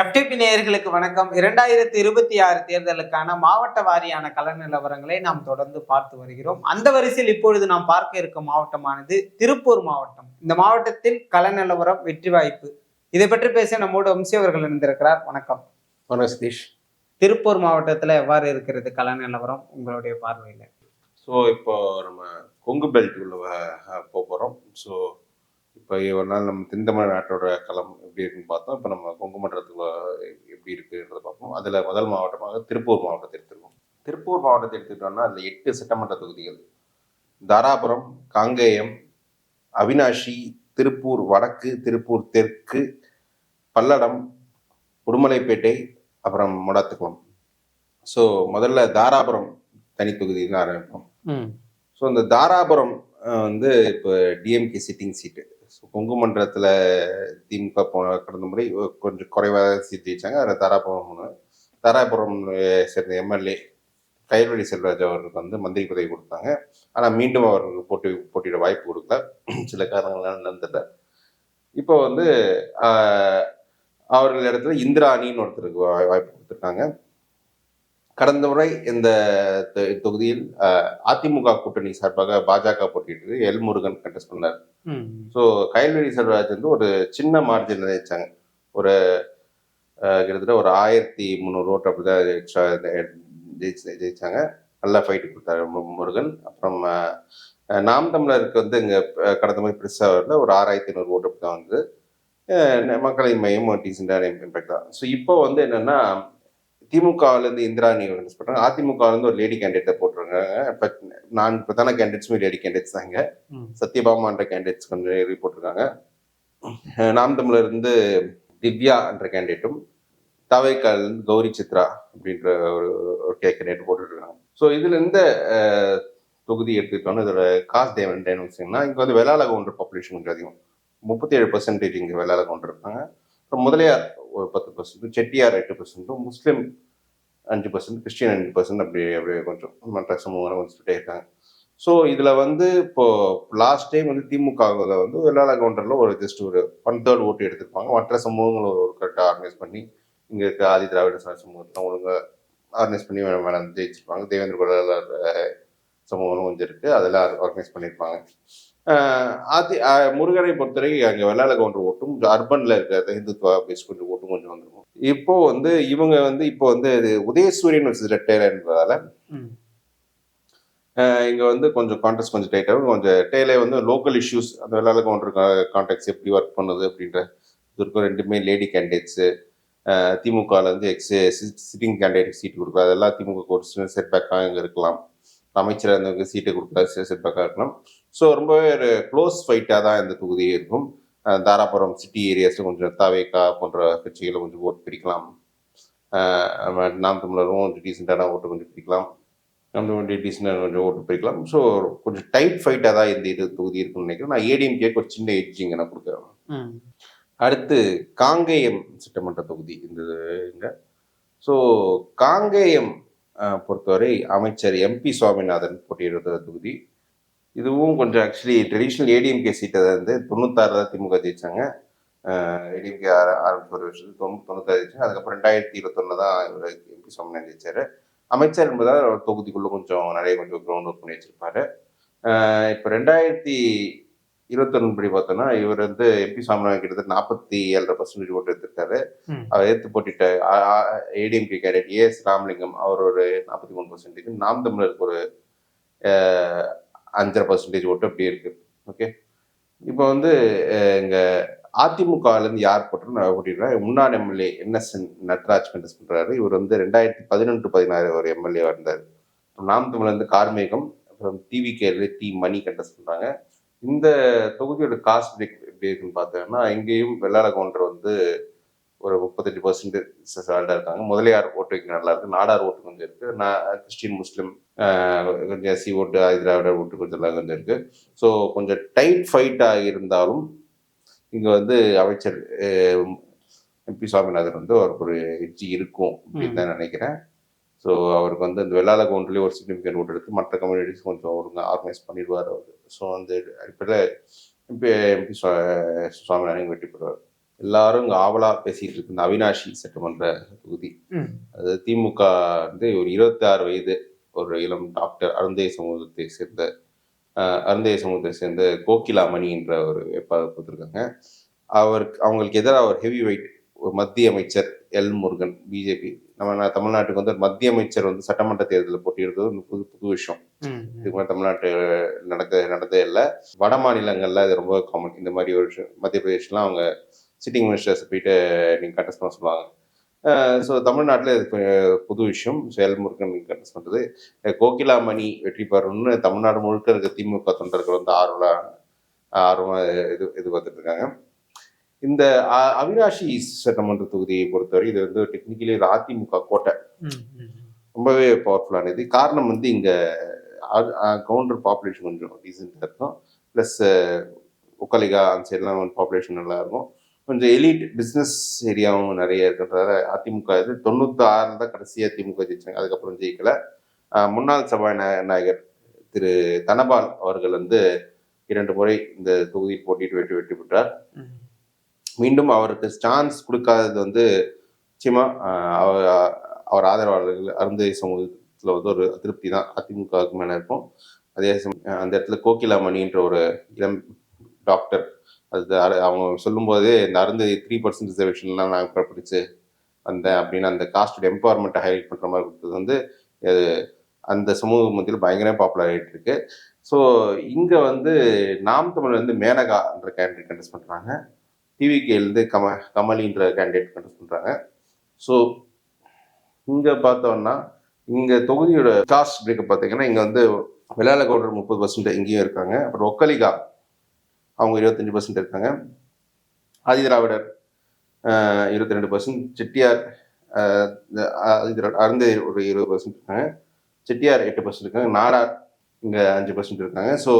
FTP நேயர்களுக்கு வணக்கம். 2026 தேர்தலுக்கான மாவட்ட வாரியான கள நிலவரங்களை நாம் தொடர்ந்து பார்த்து வருகிறோம். அந்த வரிசையில் இப்பொழுது நாம் பார்க்க இருக்கும் மாவட்டமானது திருப்பூர் மாவட்டம். இந்த மாவட்டத்தில் கள நிலவரம், வெற்றி வாய்ப்பு இதை பற்றி பேச நம்மோடு வம்சி அவர்கள் இணைந்திருக்கிறார். வணக்கம். வணக்கம் சதீஷ். திருப்பூர் மாவட்டத்துல எவ்வாறு இருக்கிறது கள நிலவரம் உங்களுடைய பார்வையில? இப்போ நம்ம கொங்கு பெல்ட் உள்ள போகிறோம். ஸோ இப்போ ஒரு நாள் நம்ம தென்தமிழ் நாட்டோட களம் எப்படி இருக்குன்னு பார்த்தோம். இப்போ நம்ம கொங்கு மண்டலத்தில் எப்படி இருக்குன்றதை பார்ப்போம். அதில் முதல் மாவட்டமாக திருப்பூர் மாவட்டத்தை எடுத்துருக்கோம். திருப்பூர் மாவட்டத்தை எடுத்துக்கிட்டோம்னா அதில் 8 சட்டமன்ற தொகுதிகள்: தாராபுரம், காங்கேயம், அவினாஷி, திருப்பூர் வடக்கு, திருப்பூர் தெற்கு, பல்லடம், உடுமலைப்பேட்டை, அப்புறம் மொடத்துக்குளம். ஸோ முதல்ல தாராபுரம் தனி தொகுதியில் ஆரம்பிப்போம். ஸோ இந்த தாராபுரம் வந்து இப்போ டிஎம்கே சிட்டிங் சீட்டு. ஸோ கொங்கு மண்டலத்தில் திமுக கடந்த முறை கொஞ்சம் குறைவாக சீட் ஜெயிச்சாங்க. அதில் தாராபுரம் சேர்ந்த எம்எல்ஏ கயல்வெளி செல்வராஜ் அவருக்கு வந்து மந்திரி பதவி கொடுத்தாங்க. ஆனால் மீண்டும் அவருக்கு போட்டியிட வாய்ப்பு கொடுக்கல, சில காரணங்களால் நடந்துட்ட. இப்போ வந்து அவர்கள் இடத்துல இந்திராணின்னு ஒருத்தருக்கு வாய்ப்பு கொடுத்துருக்காங்க. கடந்த முறை இந்த தொகுதியில் அதிமுக கூட்டணி சார்பாக பாஜக போட்டிட்டு எல் முருகன் கண்டெஸ்ட் பண்ணார். ஸோ கயல்வெளி செல்வராஜ் வந்து ஒரு சின்ன மார்ஜின் ஜெயிச்சாங்க. ஒரு கிட்டத்தட்ட ஒரு 1300 ஓட்டு அப்படிதான் எக்ஸ்ட்ரா ஜெயிச்சாங்க. நல்லா ஃபைட்டு கொடுத்தாரு முருகன். அப்புறம் நாம் தமிழருக்கு வந்து இங்கே கடந்த முறை பெருசாக வரல, ஒரு 6500 ஓட்டு அப்படி தான் வந்து மக்களின் மையம் டீசெண்டான இம்பேக்ட் தான். ஸோ இப்போ வந்து என்னன்னா, திமுகவிலேருந்து இந்திராணி கண்டெஸ்ட் பண்ணுறாங்க, அதிமுகவிலேருந்து ஒரு லேடி கேண்டிடேட்டை போட்டுருக்காங்க. இப்போ 4 பிரதான கேண்டிடேட்ஸுமே லேடி கேண்டிடேட்ஸ் தான். இங்கே சத்யபாமான்ற கேண்டிடேட்ஸ் கொஞ்சம் போட்டிருக்காங்க. நாம் தமிழர்லேருந்து திவ்யா என்ற கேண்டிடேட்டும், தவைக்காலிருந்து கௌரி சித்ரா அப்படின்ற ஒரு கேண்டிடேட் போட்டுருக்காங்க. ஸோ இதில் இந்த தொகுதி எடுத்துக்கிட்டோன்னா இதோட காஸ்ட் டைமென்ஷன்னா இங்கே வந்து வெள்ளாள கவுண்டர் பாப்புலேஷன் கொஞ்சம் அதிகம். 37% இங்கே வெள்ளாள கவுண்டர் இருக்காங்க. அப்புறம் முதலியார் ஒரு 10%, செட்டியார் 8%, முஸ்லீம் 5%, கிறிஸ்டியன் 5%, அப்படியே கொஞ்சம் மற்ற சமூகம் வச்சுட்டே இருக்காங்க. ஸோ இதில் வந்து இப்போ லாஸ்ட் டைம் வந்து திமுகவில் வந்து வெள்ளாள கவுண்டரில் ஒரு ஜஸ்ட் ஒரு 1/3 ஓட்டு எடுத்துருப்பாங்க. மற்ற சமூகங்களை ஒரு கரெக்டாக ஆர்கனைஸ் பண்ணி இங்கே இருக்க ஆதி திராவிட சமூகத்தை ஒழுங்காக ஆர்கனைஸ் பண்ணி மேலே ஜெயிச்சிருப்பாங்க. தேவேந்திர குலர் சமூகம் கொஞ்சம் இருக்குது, அதெல்லாம் ஆர்கனைஸ் பண்ணியிருப்பாங்க. முருகனை பொறுத்தவரைக்கும் அங்கே வெள்ளாள கவுண்டர் ஓட்டும், அர்பன்ல இருக்கிற ஹிந்துத்வா பேஸ் கொஞ்சம் ஓட்டும் கொஞ்சம் வந்துடும். இப்போ வந்து இவங்க வந்து இப்போ வந்து உதயசூரியன் ரெட்டையர்ன்றதால இங்க வந்து கொஞ்சம் கான்டெக்ட் கொஞ்சம் டைட்டாகும். கொஞ்சம் டேலே வந்து லோக்கல் இஷ்யூஸ், அந்த வெள்ளாள கவுண்டர் கான்டெக்ட்ஸ் எப்படி ஒர்க் பண்ணுது அப்படின்ற இருக்கும். ரெண்டுமே லேடி கேண்டிடேட்ஸு. திமுகவில் வந்து சிட்டிங் கேண்டிடேட் சீட் கொடுக்குறது, அதெல்லாம் திமுக ஒரு செட்பேக்காக இங்கே இருக்கலாம். அமைச்சராக இருந்தவங்க சீட்டை கொடுக்குறது செட்பேக்காக இருக்கலாம். ஸோ ரொம்பவே ஒரு க்ளோஸ் ஃபைட்டாக தான் இந்த தொகுதி இருக்கும். தாராபுரம் சிட்டி ஏரியாஸில் கொஞ்சம் தாவேகா போன்ற கட்சிகளை கொஞ்சம் ஓட்டு பிடிக்கலாம். நாம் தமிழரும் கொஞ்சம் டீசெண்டான ஓட்டு கொஞ்சம் பிடிக்கலாம். டீசெண்டான கொஞ்சம் ஓட்டு பிடிக்கலாம். ஸோ கொஞ்சம் டைட் ஃபைட்டாக தான் இந்த தொகுதி இருக்குன்னு நினைக்கிறேன். நான் ஏடிஎம்கேக்கு ஒரு சின்ன எட்ஜிங்க நான் கொடுக்குறேன். அடுத்து காங்கேயம் சட்டமன்ற தொகுதி இங்க. ஸோ காங்கேயம் பொறுத்தவரை அமைச்சர் எம்பி சுவாமிநாதன் போட்டியிடுற தொகுதி. இதுவும் கொஞ்சம் ஆக்சுவலி ட்ரெடிஷ்னல் ஏடிஎம்கே சீட்டை வந்து 96 திமுக ஜெயிச்சாங்க. ஏடிஎம்கே ஆரம்பிச்ச ஒரு வருஷத்துக்கு 96 ஜெயிச்சாங்க. அதுக்கப்புறம் 2021 தான் இவர் எம்பி சுவாமிநாதன் ஜெயிச்சாரு. அமைச்சர் என்பதால் தொகுதிக்குள்ள கொஞ்சம் நிறைய கிரவுண்ட் ஒர்க் பண்ணி வச்சிருப்பாரு. இப்போ 2021 படி பார்த்தோம்னா இவர் வந்து எம்பி சுவாமிநாதன் கிட்டத்தட்ட 47% ஓட்டு எடுத்திருக்காரு. அவர் எடுத்து போட்டிட்ட ஏடிஎம்கே கேண்டிடேட் ஏஎஸ் ராமலிங்கம் அவர் ஒரு 43%, நாம் தமிழருக்கு ஒரு 5.5% ஓட்டு அப்படி இருக்கு. ஓகே, இப்போ வந்து இங்க அதிமுகலேருந்து யார் போட்டிடுறா, முன்னாள் எம்எல்ஏ NSN நட்ராஜ் கண்டெஸ்ட் பண்றாரு. இவர் வந்து 2011-16 ஒரு எம்எல்ஏ இருந்தார். நாம் தமிழ்லேருந்து கார்மேகம், அப்புறம் டிவிகேல டி மணி கண்டெஸ்ட் பண்றாங்க. இந்த தொகுதியோட காஸ்ட் எப்படி இருக்குன்னு பார்த்தோம்னா இங்கேயும் வெள்ளாள கவுண்டர் வந்து ஒரு 35% சால்டா இருக்காங்க. முதலியார் ஓட்டு இங்கே நல்லா இருக்கு, நாடார் ஓட்டு கொஞ்சம் இருக்கு, கிறிஸ்டின் முஸ்லீம் கொஞ்சம் எஸ்சி ஓட்டு, ஆதி திராவிட ஓட்டு கொஞ்சம் எல்லாம் கொஞ்சம் இருக்கு. ஸோ கொஞ்சம் டைட் ஃபைட்டாக இருந்தாலும் இங்கே வந்து அமைச்சர் எம்பி சுவாமிநாதன் வந்து அவருக்கு ஒரு எட்ஜி இருக்கும் அப்படின்னு தான் நினைக்கிறேன். ஸோ அவருக்கு வந்து இந்த வெள்ளாள கவுண்டர்லேயே ஒரு சிக்னிஃபிகன்ட் ஓட்டு எடுத்து மற்ற கம்யூனிட்டிஸ் கொஞ்சம் ஒழுங்காக ஆர்கனைஸ் பண்ணிடுவார் அவர். ஸோ அந்த அடிப்படையில் எம்பி சுவாமிநாதன் வெற்றி பெறுவார். எல்லாரும் இங்க ஆவலா பேசிட்டு இருக்கு இந்த அவினாஷி சட்டமன்ற தொகுதி. அது திமுக வந்து ஒரு 26 வயது ஒரு இளம் டாக்டர் அருந்தைய சமூகத்தை சேர்ந்த கோகிலா மணி என்ற ஒரு வேட்பாளர் கொடுத்துருக்காங்க. அவங்களுக்கு எதிராக ஒரு ஹெவி வெயிட் ஒரு மத்திய அமைச்சர் எல் முருகன் பிஜேபி. நம்ம தமிழ்நாட்டுக்கு வந்து ஒரு மத்திய அமைச்சர் வந்து சட்டமன்ற தேர்தலில் போட்டியிடுறது புது விஷயம். இதுக்கு தமிழ்நாட்டு நடந்ததே இல்லை. வட மாநிலங்கள்ல இது ரொம்ப காமன். இந்த மாதிரி ஒரு விஷயம் மத்திய பிரதேஷ்லாம் அவங்க சிட்டிங் மினிஸ்டர்ஸ் போயிட்டு நீங்க கண்டஸ்ட் பண்ண சொல்லுவாங்க. ஸோ தமிழ்நாட்டில் இது புது விஷயம். ஸோ எல் முருகன் கண்டஸ்ட் பண்ணுறது. கோகிலா மணி வெற்றி பெறணும்னு தமிழ்நாடு முழுக்க இருக்க திமுக தொண்டர்கள் வந்து ஆர்வமாக எதிர்பார்த்துட்டு இருக்காங்க. இந்த அவினாஷி சட்டமன்ற தொகுதியை பொறுத்தவரை இது வந்து டெக்னிக்கலி அதிமுக கோட்டை, ரொம்பவே பவர்ஃபுல்லானது. காரணம் வந்து இங்க கவுண்டர் பாப்புலேஷன் கொஞ்சம் டீசெண்டாக இருக்கும். ப்ளஸ் ஒக்கலிகா அந்த சைட்லாம் பாப்புலேஷன் நல்லா இருக்கும். கொஞ்சம் எலிட் பிஸ்னஸ் ஏரியாவும் நிறைய இருக்கிறதால அதிமுக இது 96 தான் கடைசியாக திமுக ஜெயிச்சாங்க. அதுக்கப்புறம் ஜெயிக்கல. முன்னாள் சபாநாயகர் திரு தனபால் அவர்கள் வந்து 2 முறை இந்த தொகுதியில் போட்டிட்டு வெற்றி பெற்றார். மீண்டும் அவருக்கு சான்ஸ் கொடுக்காதது வந்து நிச்சயமா அவர் ஆதரவாளர்கள் அருந்தை சமூகத்தில் வந்து ஒரு அதிருப்தி தான் அதிமுகவுக்கு மேலே இருக்கும். அதே அந்த இடத்துல கோகிலா மணின்ற ஒரு இளம் டாக்டர் அது அவங்க சொல்லும்போதே இந்த அருந்தை 3% ரிசர்வேஷன்லாம் நான் பிடிச்சு வந்தேன் அப்படின்னு அந்த காஸ்ட் எம்பவர்மெண்ட்டை ஹைலைட் பண்ணுற மாதிரி கொடுத்தது வந்து அந்த சமூக மத்தியில் பயங்கரமாக பாப்புலர் ஆகிட்டு இருக்கு. ஸோ இங்கே வந்து நாம் தமிழ் வந்து மேனகான்ற கேண்டிடேட் கண்டெஸ்ட் பண்ணுறாங்க. டிவிகேலேருந்து கமலின்ற கேண்டிடேட் கண்டெஸ்ட் பண்ணுறாங்க. ஸோ இங்கே பார்த்தோம்னா இங்கே தொகுதியோட காஸ்ட் பிரேக்கப் பார்த்தீங்கன்னா இங்கே வந்து வெள்ளாளகவுடர் 30% இங்கேயும் இருக்காங்க. அப்புறம் ஒக்கலிகா அவங்க 25% இருக்காங்க. ஆதிதிராவிடர் 22%, செட்டியார் அருந்தை ஒரு 20% இருக்காங்க, செட்டியார் 8% இருக்காங்க, நாடார் இங்கே 5% இருக்காங்க. ஸோ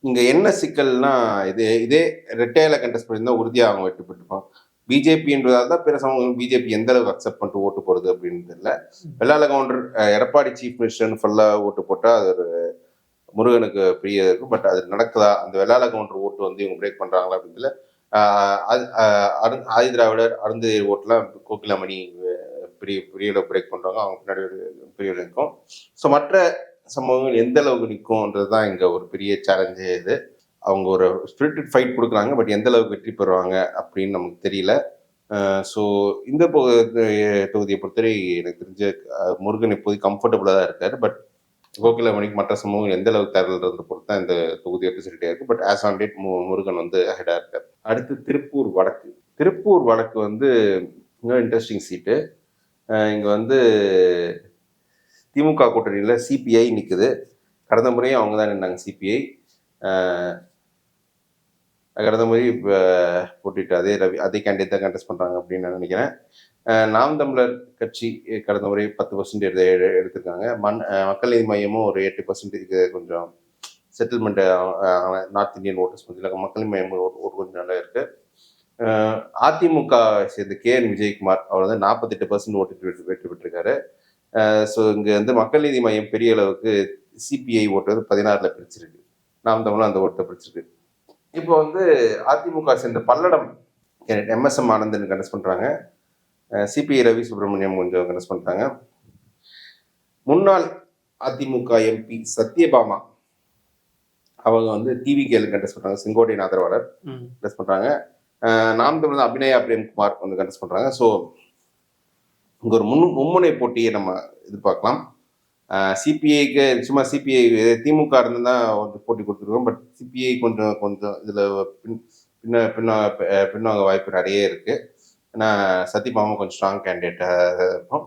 இங்கே என்ன சிக்கல்னா இதே ரெட்டையில கண்டெஸ்ட் பண்ணியிருந்தா உறுதியாக அவங்க வெற்றி பெற்றிருப்பாங்க. பிஜேபின்றதால தான் பிற சமூகம் பிஜேபி எந்த அளவுக்கு அக்செப்ட் பண்ணிட்டு ஓட்டு போடுது அப்படின்னு தெரியல. வெள்ளாள கவுண்டர் எடப்பாடி சீஃப் மினிஸ்டர்னு ஃபுல்லாக ஓட்டு போட்டால் அது ஒரு முருகனுக்கு பெரிய இருக்கும். பட் அது நடக்குதா, அந்த வெள்ளாள கவுண்டர் ஓட்டு வந்து இவங்க பிரேக் பண்ணுறாங்களா அப்படின்றதுல ஆதிதிராவிடர் அருந்ததி ஓட்டுலாம் கோகிலாமணி பெரிய பிரேக் பண்ணுறாங்க. அவங்க பின்னாடி ஒரு பெரிய இருக்கும். ஸோ மற்ற சமூகங்கள் எந்த அளவுக்கு நிற்கும்ன்றது தான் இங்கே ஒரு பெரிய சேலஞ்சே. இது அவங்க ஒரு ஸ்பிரிட்டட் ஃபைட் கொடுக்குறாங்க, பட் எந்த அளவுக்கு வெற்றி பெறுவாங்க அப்படின்னு நமக்கு தெரியல. ஸோ இந்த தொகுதியை பொறுத்தவரை எனக்கு தெரிஞ்ச முருகன் இப்போது கம்ஃபர்டபுளாக தான் இருக்காரு. பட் கோகிலாமணிக்கு மற்ற சமூகம் எந்த அளவுக்கு தரல்ன்றதை பொறுத்து தான் இந்த தொகுதியை ஃபெசிலிட்டியாக இருக்குது. But as on date Murugan வந்து ஹெடாக இருக்கார். அடுத்து திருப்பூர் வடக்கு வந்து இன்னும் இன்ட்ரெஸ்டிங் சீட்டு. இங்கே வந்து திமுக கூட்டணியில் சிபிஐ நிற்குது. கடந்த முறையும் அவங்க தான் நின்னாங்க சிபிஐ. கடந்த முறை போட்டிட்டு அதே கேண்டிடேட் தான் கண்டெஸ்ட் பண்ணுறாங்க அப்படின்னு நான் நினைக்கிறேன். நாம் தமிழர் கட்சி கடந்த முறை 10% எடுத்திருக்காங்க. மக்கள் நீதி மையமும் ஒரு 8% கொஞ்சம் செட்டில்மெண்ட் நார்த் இந்தியன் ஓட்டர்ஸ் மத்தியில் மக்கள் நீதி மையம் ஒரு கொஞ்சம் நல்லா இருக்கு. அதிமுக சேர்ந்த KN விஜயகுமார் அவர் வந்து 48% ஓட்டு வெற்றி பெற்றிருக்காரு. ஸோ இங்கே வந்து மக்கள் நீதி மையம் பெரிய அளவுக்கு சிபிஐ ஓட்டு வந்து 16 பிரிச்சிருக்கு. நாம் தமிழும் அந்த ஓட்டை பிரிச்சிருக்கு. இப்போ வந்து அதிமுக சேர்ந்த பல்லடம் MSM ஆனந்தன் கண்டெஸ்ட் பண்ணுறாங்க. சிபிஐ ரவி சுப்பிரமணியம் கொஞ்சம் கண்டெஸ்ட் பண்ணுறாங்க. முன்னாள் அதிமுக MP சத்யபாமா அவங்க வந்து டிவிகேல கண்டெஸ்ட் பண்ணுறாங்க. செங்கோட்டையின் ஆதரவாளர் கண்டெஸ்ட் பண்ணுறாங்க. நாம் தமிழ் அபிநயா பிரேம்குமார் வந்து கண்டெஸ்ட் பண்ணுறாங்க. ஸோ இங்கே ஒரு மும்முனை போட்டியை நம்ம எதிர்பார்க்கலாம். சிபிஐக்கு சும்மா சிபிஐ திமுக இருந்து தான் வந்து போட்டி கொடுத்துருக்கோம். பட் சிபிஐ கொஞ்சம் இதில் பின்னாங்க வாய்ப்பு நிறைய இருக்குது. ஏன்னா சத்யபாமா கொஞ்சம் ஸ்ட்ராங் கேண்டிடேட்டாக இருக்கும்.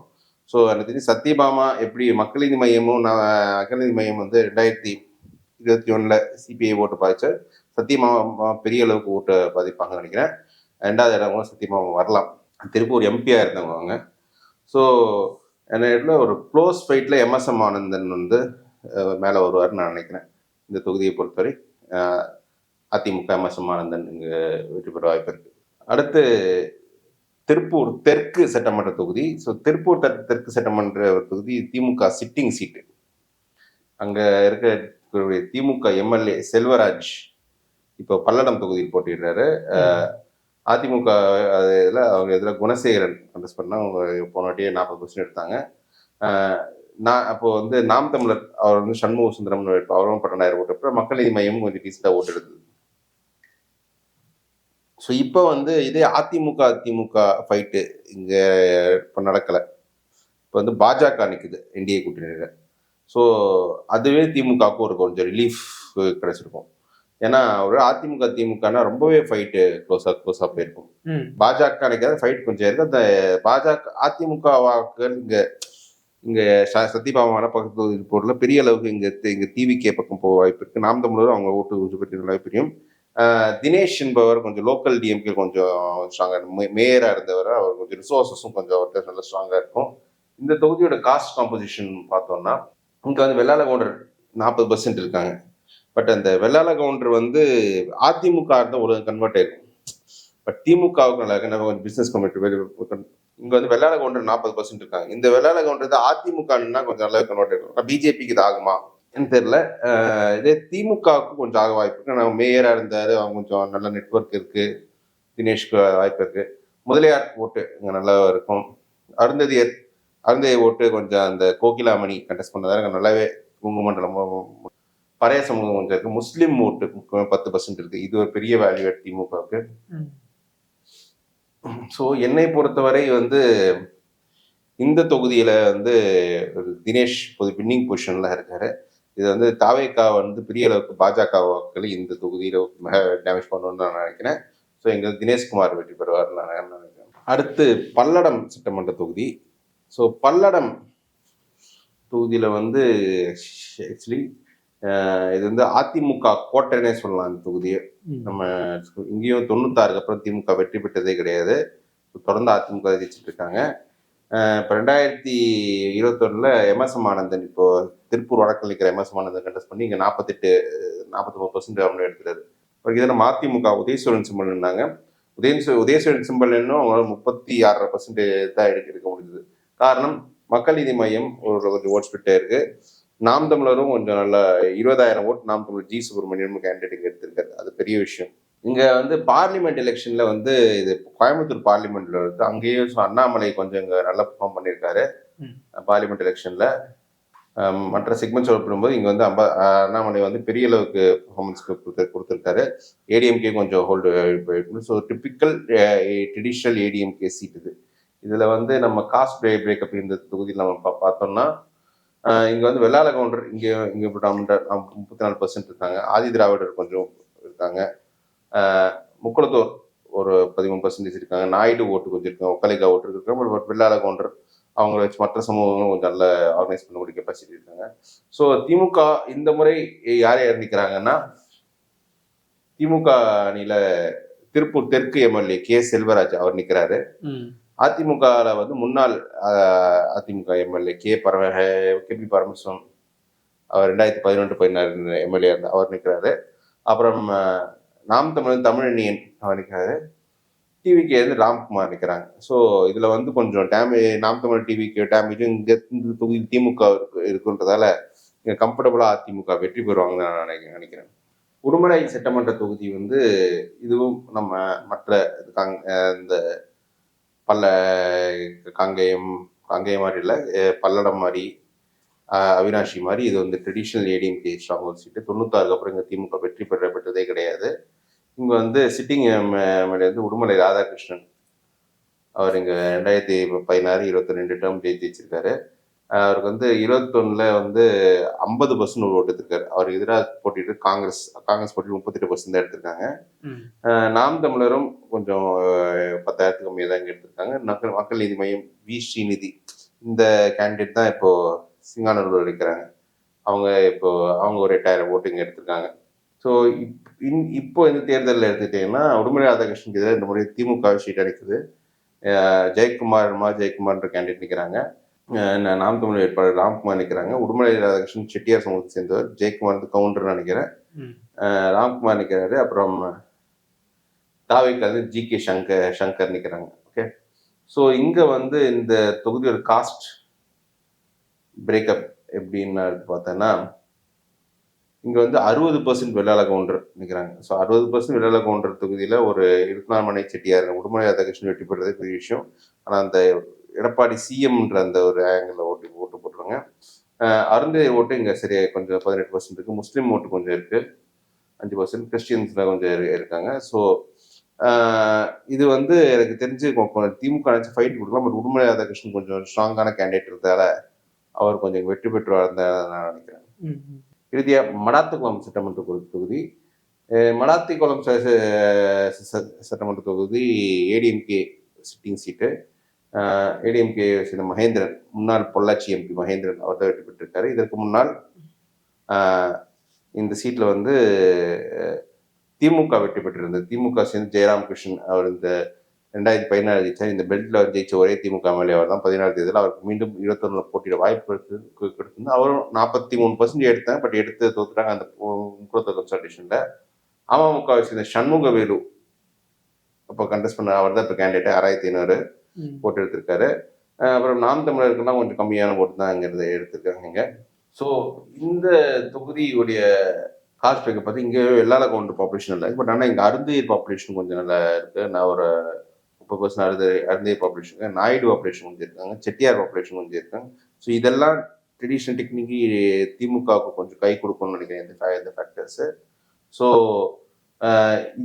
ஸோ எனக்கு தெரிஞ்சு சத்யபாமா எப்படி மக்கள் நீதி மையமும் மக்கள் நீதி மையம் வந்து 2021 சிபிஐ ஓட்டு பாதிச்சு சத்யபாமா பெரிய அளவுக்கு ஓட்டு பாதிப்பாங்கன்னு நினைக்கிறேன். 2வது இடமும் சத்யபாமா வரலாம். திருப்பூர் எம்பியாக இருந்தவங்க அவங்க. ஸோ என்ன ஒரு க்ளோஸ் ஃபைட்டில் MSM ஆனந்தன் வந்து மேலே வருவார்னு நான் நினைக்கிறேன். இந்த தொகுதியை பொறுத்தவரை அதிமுக MSM ஆனந்தன் இங்கே வெற்றி பெற வாய்ப்பு இருக்குது. அடுத்து திருப்பூர் தெற்கு சட்டமன்ற தொகுதி. ஸோ திருப்பூர் தெற்கு சட்டமன்ற தொகுதி திமுக சிட்டிங் சீட்டு. அங்கே இருக்க திமுக MLA செல்வராஜ் இப்போ பல்லடம் தொகுதியில் போட்டிடுறாரு. அதிமுக இதில் அவங்க இதில் குணசேகரன் கண்டெஸ்ட் பண்ணால் அவங்க போன வாட்டியே 40% எடுத்தாங்க. நான் அப்போ வந்து நாம் தமிழர் அவர் வந்து சண்முக சுந்தரம் அவரும் 12,000 ஓட்டு, அப்புறம் மக்கள் நீதி மையம் கொஞ்சம் டீசெண்டாக ஓட்டு எடுத்தது. ஸோ இப்போ வந்து இதே அதிமுக ஃபைட்டு இங்கே இப்போ நடக்கலை. இப்போ வந்து பாஜக நிற்குது என்டிஏ கூட்டணியில். ஸோ அதுவே திமுகவுக்கு ஒரு கொஞ்சம் ரிலீஃப் கிடைச்சிருக்கும். ஏன்னா ஒரு திமுகனா ரொம்பவே ஃபைட்டு க்ளோஸாக போயிருக்கும். பாஜக நினைக்காத ஃபைட் கொஞ்சம் இருக்கு. அந்த பாஜக அதிமுக வாக்குகள் இங்கே சத்யபாமாவோட பக்கத்து போர்ல பெரிய அளவுக்கு இங்கே டிவிகே பக்கம் போக வாய்ப்பு இருக்கு. நாம் தமிழரும் அவங்க ஓட்டு கொஞ்சம் பெரிய அளவு பிரியும். தினேஷ் என்பவர் கொஞ்சம் லோக்கல் டிஎம்கே கொஞ்சம் ஸ்ட்ராங்காக, மேயராக இருந்தவர், அவர் கொஞ்சம் ரிசோர்ஸஸும் கொஞ்சம் அவர்கிட்ட நல்ல ஸ்ட்ராங்காக இருக்கும். இந்த தொகுதியோட காஸ்ட் காம்போசிஷன் பார்த்தோம்னா இங்கே வந்து வெள்ளாள கவுண்டர் 40% இருக்காங்க. பட் அந்த வெள்ளாள கவுண்டர் வந்து அதிமுக இருந்தால் ஒரு கன்வெர்ட் ஆயிருக்கும். பட் திமுகவுக்கு நல்லா இருக்கு. கொஞ்சம் பிசினஸ் கம்யூனிட்டி இங்கே வந்து வெள்ளாள கவுண்டர் 40% இருக்காங்க. இந்த வெள்ளாள கவுண்டர் தான் அதிமுகன்னா கொஞ்சம் நல்லா கன்வெர்ட் ஆயிருக்கும். பிஜேபிக்கு இது ஆகுமா தெரியல. இதே திமுகவுக்கு கொஞ்சம் ஆக வாய்ப்பு இருக்கு. நம்ம மேயராக இருந்தார், அவங்க கொஞ்சம் நல்ல நெட்ஒர்க் இருக்கு. தினேஷ்க்கு வாய்ப்பு இருக்கு. முதலியார் ஓட்டு இங்கே நல்லா இருக்கும். அருந்ததி ஓட்டு கொஞ்சம் அந்த கோகிலாமணி கண்டெஸ்ட் பண்ணதால நல்லாவே குங்குமண்டலம் பழைய சமூகம் கொஞ்சம் இருக்கு. முஸ்லீம் ஓட்டு 10% இருக்கு. இது ஒரு பெரிய வேல்யூ திமுகவுக்கு. ஸோ என்னை பொறுத்தவரை வந்து இந்த தொகுதியில வந்து தினேஷ் வின்னிங் பொசிஷன்ல இருக்காரு. இது வந்து தாவேகா வந்து பெரிய அளவுக்கு பாஜக வாக்குகளை இந்த தொகுதியில டேமேஜ் பண்ணணும்னு நான் நினைக்கிறேன். ஸோ எங்க தினேஷ்குமார் வெற்றி பெறுவார் நான் நினைக்கிறேன். அடுத்து பல்லடம் சட்டமன்ற தொகுதி. ஸோ பல்லடம் தொகுதியில வந்து ஆக்சுவலி இது வந்து அதிமுக கோட்டைன்னே சொல்லலாம். இந்த தொகுதியை நம்ம இங்கேயும் 96 அப்புறம் திமுக வெற்றி பெற்றதே கிடையாது. தொடர்ந்து அதிமுக ஜெயிச்சுட்டு இருக்காங்க. இப்போ 2021 எம்எஸ்எம் ஆனந்தன், இப்போ திருப்பூர் வடக்கில் நிற்கிற எம்எஸ்எம் ஆனந்தன் கண்டெஸ்ட் பண்ணி இங்கே 43% அவங்க எடுக்கிறாரு. இதில் அதிமுக உதயசூரன் சிம்பல் இருந்தாங்க. உதயசூரன் சிம்பல் இன்னும் அவங்களால 36% தான் எடுக்க முடியுது. காரணம் மக்கள் நீதி மையம் கொஞ்சம் ஓட் ஸ்பிட்டே இருக்கு. நாம் தமிழரும் கொஞ்சம் நல்லா 20,000 ஓட்டு நாம் தமிழர் ஜி சுப்பிரமணியம் கேண்டிடேட் எடுத்திருக்காரு. அது பெரிய விஷயம். இங்க வந்து பார்லிமெண்ட் எலெக்ஷன்ல வந்து இது கோயம்புத்தூர் பார்லிமெண்ட்ல இருக்கு. அங்கேயும் அண்ணாமலை கொஞ்சம் இங்க நல்லா பெர்ஃபார்ம் பண்ணியிருக்காரு பார்லிமெண்ட் எலெக்ஷன்ல. மற்ற செக்மெண்ட்ஸ் ஒப்பிடும்போது இங்க வந்து அண்ணாமலை வந்து பெரிய அளவுக்கு பெர்ஃபார்மன்ஸ் கொடுத்துருக்காரு. ஏடிஎம்கே கொஞ்சம் hold. So typical traditional ADMK seat இது. இதுல வந்து நம்ம காஸ்ட் பிரேக்கப் இந்த தொகுதியில் நம்ம பார்த்தோம்னா இங்க வந்து வெள்ளாள கவுண்டர் இங்க 34% இருக்காங்க. ஆதி திராவிடர் கொஞ்சம் இருக்காங்க. முக்குளத்தூர் ஒரு 13% இருக்காங்க. நாயுடு ஓட்டு கொஞ்சம் இருக்காங்க. ஒக்கலைக்கா ஓட்டு இருக்காங்க. பட் வெள்ளாள கவுண்டர் அவங்கள வச்சு மற்ற சமூகங்களும் கொஞ்சம் நல்ல ஆர்கனைஸ் பண்ணக்கூடிய கெப்பாசிட்டி இருக்காங்க. ஸோ திமுக இந்த முறை யார் நிற்கிறாங்கன்னா திமுக அணியில திருப்பூர் தெற்கு எம்எல்ஏ கே செல்வராஜ் அவர் நிற்கிறாரு. அதிமுகவில் வந்து முன்னாள் அதிமுக எம்எல்ஏ கேபி பரமசிவம் அவர் 2011-16 எம்எல்ஏ இருந்தார், அவர் நிற்கிறாரு. அப்புறம் நாம் தமிழனியன் அவர் நிற்கிறாரு. டிவிக்கு வந்து ராம்குமார் நிற்கிறாங்க. ஸோ இதுல வந்து கொஞ்சம் நாம் தமிழ் டிவிக்கு டேமேஜும் இங்க இந்த தொகுதி திமுக இருக்குன்றதால இங்க கம்ஃபர்டபுளா அதிமுக வெற்றி பெறுவாங்கன்னு நான் நினைக்கிறேன். உடுமலை சட்டமன்ற தொகுதி வந்து இதுவும் நம்ம மற்ற இந்த காங்கேயம் மாதிரி இல்லை, பல்லடம் மாதிரி, அவினாஷி மாதிரி இது வந்து ட்ரெடிஷ்னல் ஏடிஎம்கே ஸ்ட்ராங் சீட்டு. 96 அப்புறம் இங்கே திமுக வெற்றி பெற்றதே கிடையாது. இங்கே வந்து சிட்டிங் எம்எல்ஏ வந்து உடுமலை ராதாகிருஷ்ணன், அவர் இங்கே 2016, 22 டேர்ம் ஜெயிச்சிருக்காரு. அவருக்கு வந்து 21 வந்து 50% ஓட்டு எடுத்திருக்காரு. அவர் எதிராக போட்டிட்டு காங்கிரஸ் போட்டி 38% தான் எடுத்திருக்காங்க. நாம் தமிழரும் கொஞ்சம் 10,000 கம்மியாக தான் இங்கே எடுத்திருக்காங்க. மக்கள் நீதி மையம் வி ஸ்ரீநிதி இந்த கேண்டிடேட் தான் இப்போ சிங்கானூர் இருக்கிறாங்க. அவங்க ஒரு 8,000 ஓட்டு இங்கே எடுத்திருக்காங்க. ஸோ இப்போ இந்த தேர்தலில் எடுத்துக்கிட்டீங்கன்னா உடுமலை ராதாகிருஷ்ணன் எதிராக இந்த முறை திமுக சீட் அடிக்குது. ஜெயக்குமார்ன்ற கேண்டிடேட் நிற்கிறாங்க. நாம் தமிழ் வேட்பாளர் ராம்குமார் நிற்கிறாங்க. உடுமலை ராதாகிருஷ்ணன் செட்டியார் சமூகத்தை சேர்ந்தவர். ஜெயக்குமார் வந்து கவுண்டர் நினைக்கிறேன். ராம்குமார் நிற்கிறாரு. அப்புறம் தாவைக்கு வந்து ஜி.கே. சங்கர் நிற்கிறாங்க. ஓகே, ஸோ இங்கே வந்து இந்த தொகுதியோட காஸ்ட் பிரேக்கப் எப்படின்னு பார்த்தோன்னா இங்க வந்து 60% வெள்ளாள கவுண்டர் நிற்கிறாங்க. ஸோ 60% வெள்ளாள கவுண்டர் தொகுதியில ஒரு இருட்நாமனை செட்டியார் உடுமலை ராதாகிருஷ்ணன் வெற்றி பெற்றதே பெரிய விஷயம். ஆனா அந்த எடப்பாடி சிஎம்ன்ற அந்த ஒரு ஆங்கிள் ஓட்டு போட்டுருவாங்க. அருந்தையர் ஓட்டு இங்க சரியா கொஞ்சம் 18% இருக்கு. முஸ்லீம் ஓட்டு கொஞ்சம் இருக்கு 5%. கிறிஸ்டியன்ஸ்ல கொஞ்சம் இருக்காங்க. ஸோ இது வந்து எனக்கு தெரிஞ்சு திமுக நினைச்சு ஃபைட் கொடுக்கலாம். பட் உடுமலை ராதாகிருஷ்ணன் கொஞ்சம் ஸ்ட்ராங்கான கேண்டிடேட் இருந்தால அவர் கொஞ்சம் வெற்றி பெற்று நான் நினைக்கிறேன். இறுதியா மடாத்துக்குளம் சட்டமன்ற தொகுதி. மடாத்திக்குளம் சட்டமன்ற தொகுதி ஏடிஎம்கே சிட்டிங் சீட்டு. ஏடிஎம்கே சேர்ந்த மகேந்திரன், முன்னாள் பொள்ளாச்சி எம்பி மகேந்திரன் அவர் தான் வெற்றி பெற்றிருக்காரு. இதற்கு முன்னால் இந்த சீட்ல வந்து திமுக வெற்றி பெற்றிருந்தது. திமுக சேர்ந்து ஜெயராம் கிருஷ்ணன் அவர் இந்த 2014 ஜெயிச்சார். இந்த பெல்ட்ல ஜெயிச்ச ஒரே திமுக எம்எல்ஏ அவர் தான். 16 தேர்தலில் அவருக்கு மீண்டும் 21 போட்டியிட வாய்ப்பு கிடைத்திருந்தது. அவரும் 43% எடுத்தாங்க. பட் எடுத்து தோத்துட்டாங்க அந்த முக்குளத்தூர் கன்சல்டேஷன்ல. அமமுகவை சேர்ந்த சண்முகவேலு அப்போ கண்டெஸ்ட் பண்ண அவர் தான் இப்போ கேண்டிடேட் 6500 போட்டு எடுத்திருக்காரு. அப்புறம் நாம் தமிழருக்குலாம் கொஞ்சம் கம்மியான ஓட்டு தான் இங்க எடுத்திருக்காங்க. ஸோ இந்த தொகுதியுடைய காஸ்ட் வைக்க பார்த்து இங்கே வெள்ளாள கவுண்டர் பாப்புலேஷன் இல்லை. பட் ஆனால் இங்கே அருந்தையர் பாப்புலேஷன் கொஞ்சம் நல்லா இருக்கு. நான் ஒரு 30% அருந்தையர் பாப்புலேஷன், நாயுடு பாப்புலேஷன் கொஞ்சம் இருக்காங்க, செட்டியார் பாப்புலேஷன் கொஞ்சம் இருக்காங்க. ஸோ இதெல்லாம் ட்ரெடிஷ்னல் டெக்னிக்கு திமுகவுக்கு கொஞ்சம் கை கொடுக்கணும்னு நினைக்கிறேன் இந்த ஃபேக்டர்ஸ். ஸோ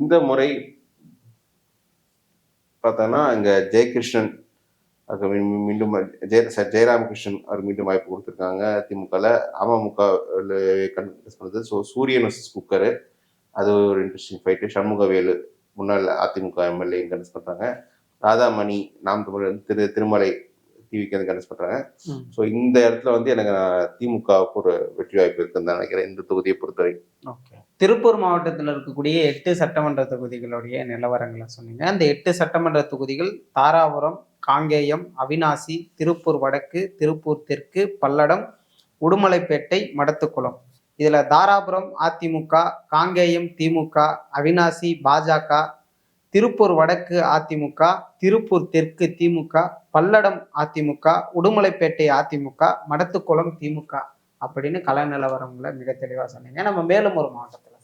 இந்த முறை பார்த்தோன்னா இங்கே ஜெயகிருஷ்ணன் மீண்டும் ஜெயராமகிருஷ்ணன் அவர் மீண்டும் வாய்ப்பு கொடுத்துருக்காங்க திமுகவில். அமமுக கண்டெஸ்ட் பண்ணுறது. ஸோ சூரியன் வர்சஸ் குக்கர் அது ஒரு இன்ட்ரெஸ்டிங் ஃபைட்டு. சண்முகவேலு முன்னாள் அதிமுக எம்எல்ஏ கண்டெஸ்ட் பண்ணுறாங்க. ராதாமணி நாம் தமிழ் திருமலை டிவிக்கு வந்து கண்டெஸ்ட் பண்ணுறாங்க. ஸோ இந்த இடத்துல வந்து எனக்கு திமுகவுக்கு ஒரு வெற்றி வாய்ப்பு இருக்குன்னு தான் நினைக்கிறேன் இந்த தொகுதியை பொறுத்தவரை. ஓகே, திருப்பூர் மாவட்டத்தில் இருக்கக்கூடிய 8 சட்டமன்ற தொகுதிகளுடைய நிலவரங்களை சொன்னீங்க. அந்த 8 சட்டமன்ற தொகுதிகள் தாராபுரம், காங்கேயம், அவிநாசி, திருப்பூர் வடக்கு, திருப்பூர் தெற்கு, பல்லடம், உடுமலைப்பேட்டை, மடத்துக்குளம். இதுல தாராபுரம் அதிமுக, காங்கேயம் திமுக, அவிநாசி பாஜக, திருப்பூர் வடக்கு அதிமுக, திருப்பூர் தெற்கு திமுக, பல்லடம் அதிமுக, உடுமலைப்பேட்டை அதிமுக, மடத்துக்குளம் திமுக அப்படின்னு கள நிலவரங்களை மிக தெளிவாக சொன்னீங்க. நம்ம மேலும் ஒரு மாவட்டத்தில்